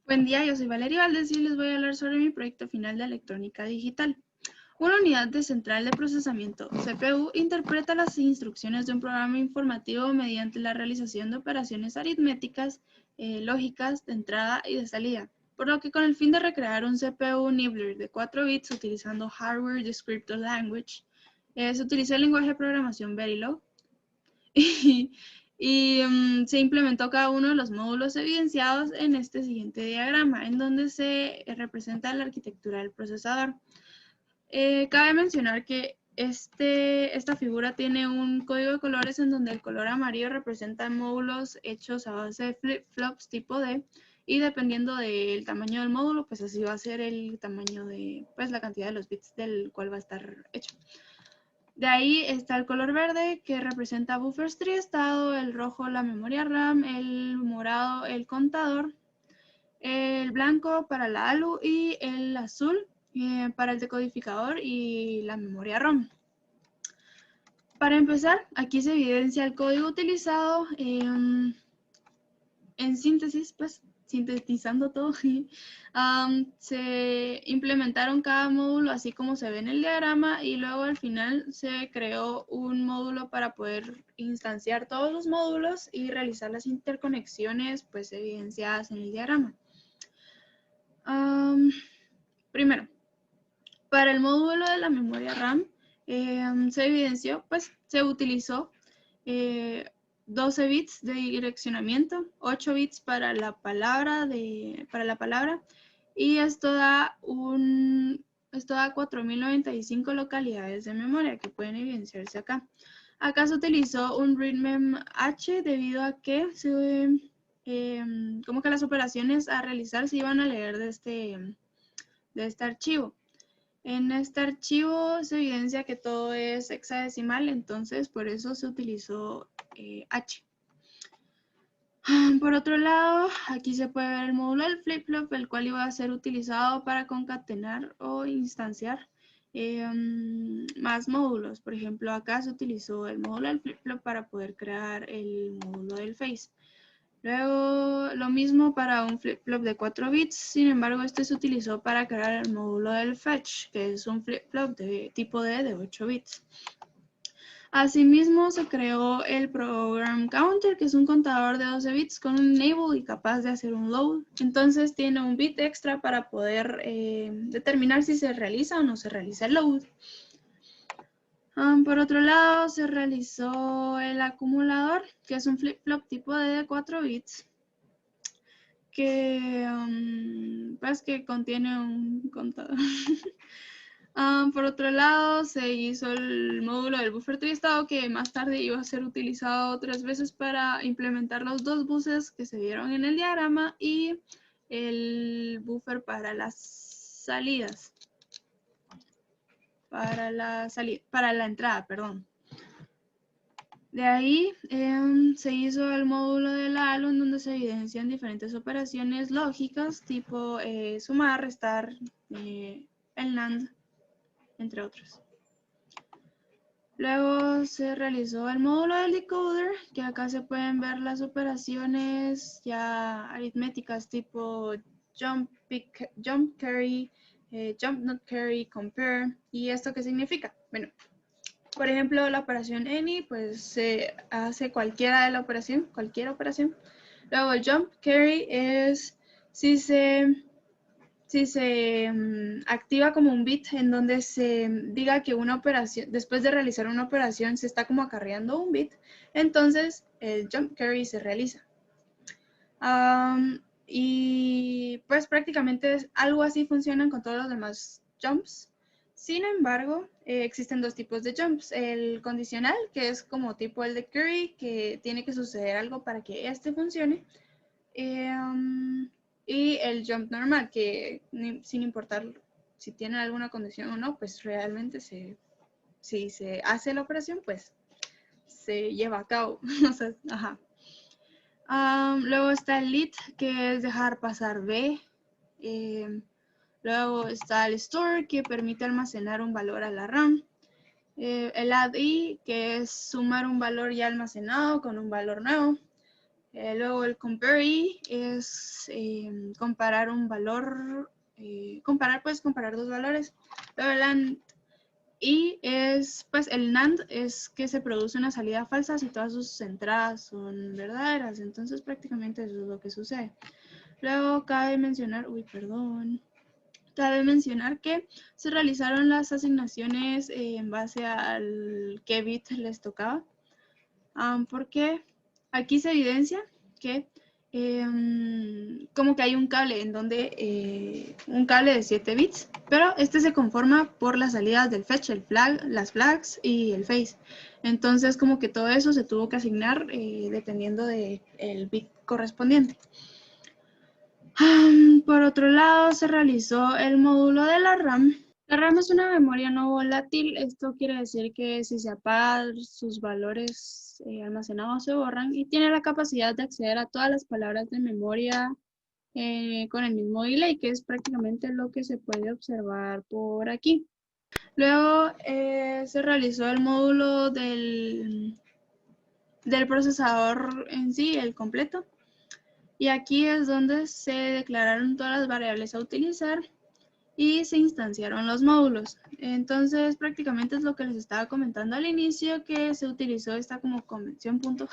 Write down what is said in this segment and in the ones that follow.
Buen día, yo soy Valeria Valdés y les voy a hablar sobre mi proyecto final de electrónica digital. Una unidad de central de procesamiento, CPU, interpreta las instrucciones de un programa informativo mediante la realización de operaciones aritméticas, lógicas, de entrada y de salida, por lo que con el fin de recrear un CPU Nibbler de 4 bits utilizando Hardware Descriptor Language, se utiliza el lenguaje de programación Verilog y se implementó cada uno de los módulos evidenciados en este siguiente diagrama, en donde se representa la arquitectura del procesador. Cabe mencionar que esta figura tiene un código de colores en donde el color amarillo representa módulos hechos a base de flip-flops tipo D, y dependiendo del tamaño del módulo, pues así va a ser el tamaño de, pues la cantidad de los bits del cual va a estar hecho. De ahí está el color verde, que representa buffers triestado, el rojo la memoria RAM, el morado el contador, el blanco para la ALU y el azul para el decodificador y la memoria ROM. Para empezar, aquí se evidencia el código utilizado en síntesis, pues sintetizando todo. Se implementaron cada módulo así como se ve en el diagrama, y luego al final se creó un módulo para poder instanciar todos los módulos y realizar las interconexiones pues evidenciadas en el diagrama. Primero, para el módulo de la memoria RAM se evidenció, pues se utilizó 12 bits de direccionamiento, 8 bits para la palabra, y esto da 4095 localidades de memoria que pueden evidenciarse acá. Acá se utilizó un readmem H debido a que como que las operaciones a realizar se iban a leer de este archivo. En este archivo se evidencia que todo es hexadecimal, entonces por eso se utilizó H. Por otro lado, aquí se puede ver el módulo del flip-flop, el cual iba a ser utilizado para concatenar o instanciar más módulos. Por ejemplo, acá se utilizó el módulo del flip-flop para poder crear el módulo del face. Luego, lo mismo para un flip-flop de 4 bits, sin embargo, este se utilizó para crear el módulo del fetch, que es un flip-flop de tipo D de 8 bits. Asimismo, se creó el program counter, que es un contador de 12 bits con un enable y capaz de hacer un load. Entonces, tiene un bit extra para poder determinar si se realiza o no se realiza el load. Por otro lado, se realizó el acumulador, que es un flip-flop tipo D de 4 bits, que pues que contiene un contador. Por otro lado, se hizo el módulo del buffer triestado, que más tarde iba a ser utilizado 3 veces para implementar los 2 buses que se vieron en el diagrama, y el buffer para las salidas. Para la entrada, perdón. De ahí se hizo el módulo de la ALU, en donde se evidencian diferentes operaciones lógicas, tipo sumar, restar, el NAND, entre otros. Luego se realizó el módulo del decoder, que acá se pueden ver las operaciones ya aritméticas, tipo jump carry, jump not carry, compare. ¿Y esto qué significa? Bueno, por ejemplo, la operación any, pues se hace cualquier operación. Luego el jump carry es si se activa como un bit en donde se diga que una operación, después de realizar una operación, se está como acarreando un bit, entonces el jump carry se realiza. Y pues prácticamente algo así funcionan con todos los demás jumps. Sin embargo, existen 2 tipos de jumps. El condicional, que es como tipo el de curry, que tiene que suceder algo para que este funcione. Y el jump normal, que sin importar si tiene alguna condición o no, pues realmente si se hace la operación, pues se lleva a cabo. O sea, ajá. Luego está el lit, que es dejar pasar B. Luego está el store, que permite almacenar un valor a la RAM. El add i, que es sumar un valor ya almacenado con un valor nuevo. Luego el compare es comparar un valor, comparar dos valores. Luego el AND y es, pues el NAND es que se produce una salida falsa si todas sus entradas son verdaderas. Entonces prácticamente eso es lo que sucede. Luego cabe mencionar, cabe mencionar que se realizaron las asignaciones en base al qué bit les tocaba. Porque aquí se evidencia que como que hay un cable en donde un cable de 7 bits, pero este se conforma por las salidas del fetch, el flag, las flags y el face. Entonces como que todo eso se tuvo que asignar dependiendo del bit correspondiente. Por otro lado, se realizó el módulo de la RAM. La RAM es una memoria no volátil. Esto quiere decir que si se apagan sus valores almacenados se borran y tiene la capacidad de acceder a todas las palabras de memoria con el mismo delay, que es prácticamente lo que se puede observar por aquí. Luego se realizó el módulo del procesador en sí, el completo. Y aquí es donde se declararon todas las variables a utilizar y se instanciaron los módulos. Entonces prácticamente es lo que les estaba comentando al inicio, que se utilizó esta como convención punto,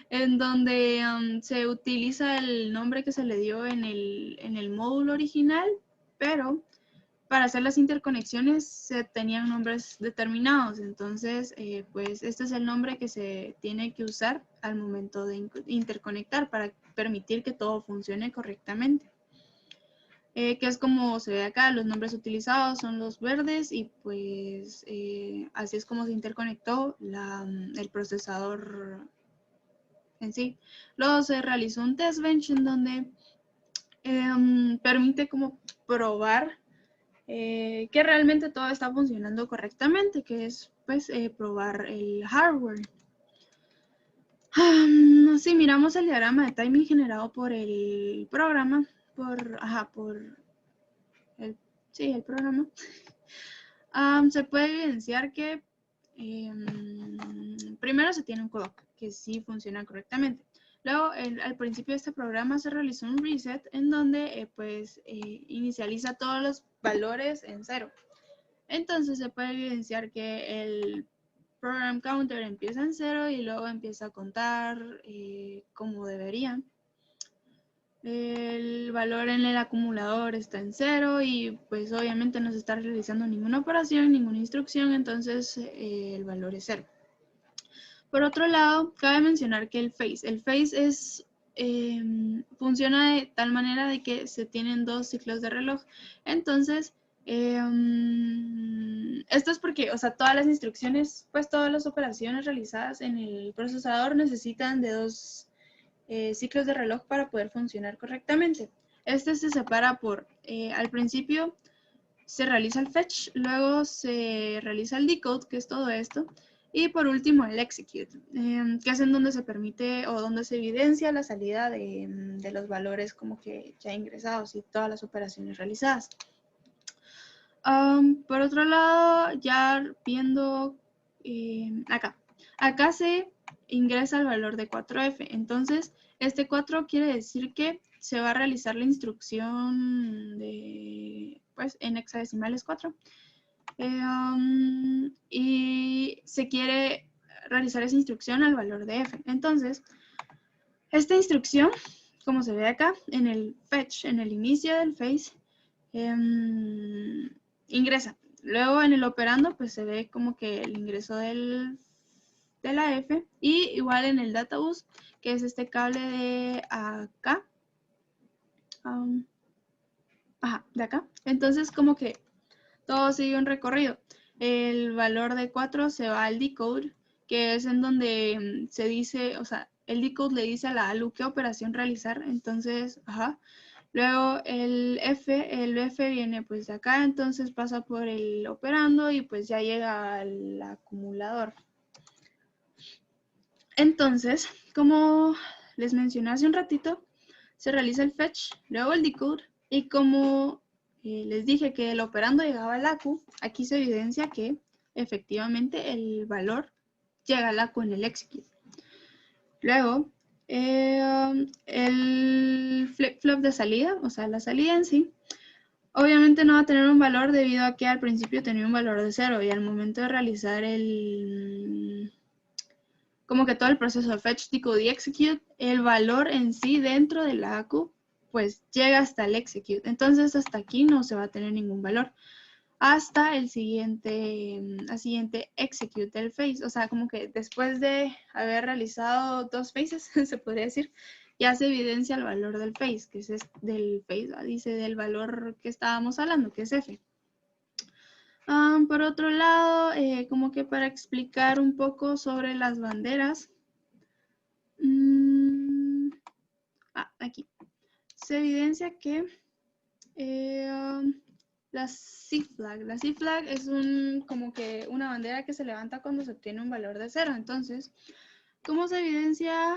en donde se utiliza el nombre que se le dio en el módulo original, pero para hacer las interconexiones se tenían nombres determinados. Entonces, pues este es el nombre que se tiene que usar al momento de interconectar para permitir que todo funcione correctamente. Que es como se ve acá, los nombres utilizados son los verdes y pues así es como se interconectó el procesador en sí. Luego se realizó un test bench en donde permite como probar que realmente todo está funcionando correctamente, que es pues probar el hardware. Si miramos el diagrama de timing generado por el programa, el programa, se puede evidenciar que primero se tiene un codec que sí funciona correctamente. Luego, al principio de este programa se realizó un reset en donde inicializa todos los valores en 0. Entonces se puede evidenciar que el program counter empieza en 0 y luego empieza a contar como debería. El valor en el acumulador está en 0 y pues obviamente no se está realizando ninguna operación, ninguna instrucción, entonces el valor es 0. Por otro lado, cabe mencionar que el phase es, funciona de tal manera de que se tienen dos ciclos de reloj. Entonces, esto es porque, o sea, todas las instrucciones, pues todas las operaciones realizadas en el procesador necesitan de dos ciclos de reloj para poder funcionar correctamente. Este se separa por, al principio se realiza el fetch, luego se realiza el decode, que es todo esto, y por último el execute, que es en donde se permite o donde se evidencia la salida de los valores como que ya ingresados y todas las operaciones realizadas. Por otro lado, ya viendo acá se ingresa el valor de 4F. Entonces, este 4 quiere decir que se va a realizar la instrucción de, pues, en hexadecimales 4. Y se quiere realizar esa instrucción al valor de F. Entonces, esta instrucción, como se ve acá, en el fetch, en el inicio del phase, ingresa. Luego en el operando, pues se ve como que el ingreso de la F, y igual en el data bus, que es este cable de acá, de acá. Entonces como que todo sigue un recorrido. El valor de 4 se va al decode, que es en donde se dice, o sea, el decode le dice a la ALU qué operación realizar. Entonces, luego el F viene pues de acá, entonces pasa por el operando y pues ya llega al acumulador. Entonces, como les mencioné hace un ratito, se realiza el fetch, luego el decode, y como les dije que el operando llegaba al ACU, aquí se evidencia que efectivamente el valor llega al ACU en el execute. Luego, El flip-flop de salida, o sea, la salida en sí, obviamente no va a tener un valor debido a que al principio tenía un valor de 0 y al momento de realizar como que todo el proceso de fetch, decode y execute, el valor en sí dentro de la ACU pues llega hasta el execute. Entonces hasta aquí no se va a tener ningún valor. Hasta el siguiente execute del phase. O sea, como que después de haber realizado 2 phases, se podría decir, ya se evidencia el valor del phase, que es del phase, dice del valor que estábamos hablando, que es F. Por otro lado, como que para explicar un poco sobre las banderas, aquí se evidencia que la C-flag. La C-flag es como que una bandera que se levanta cuando se obtiene un valor de 0. Entonces, ¿cómo se evidencia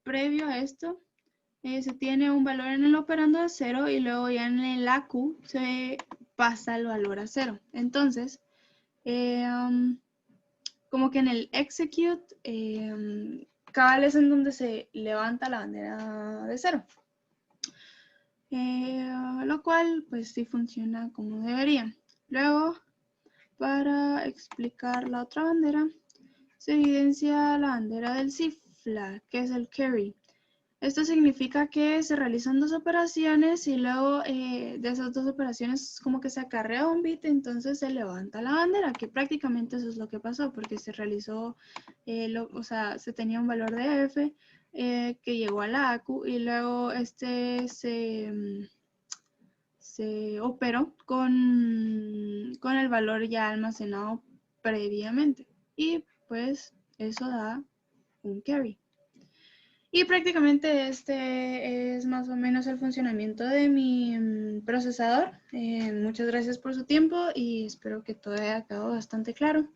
previo a esto? Se tiene un valor en el operando de 0 y luego ya en el AQ se pasa el valor a 0. Entonces, como que en el execute, cabal es en donde se levanta la bandera de 0. Lo cual pues sí funciona como debería. Luego, para explicar la otra bandera, se evidencia la bandera del C-flag, que es el carry. Esto significa que se realizan 2 operaciones y luego de esas 2 operaciones como que se acarrea un bit, entonces se levanta la bandera, que prácticamente eso es lo que pasó, porque se realizó, o sea, se tenía un valor de F que llegó a la ACU y luego se operó con el valor ya almacenado previamente. Y pues eso da un carry. Y prácticamente este es más o menos el funcionamiento de mi procesador. Muchas gracias por su tiempo y espero que todo haya quedado bastante claro.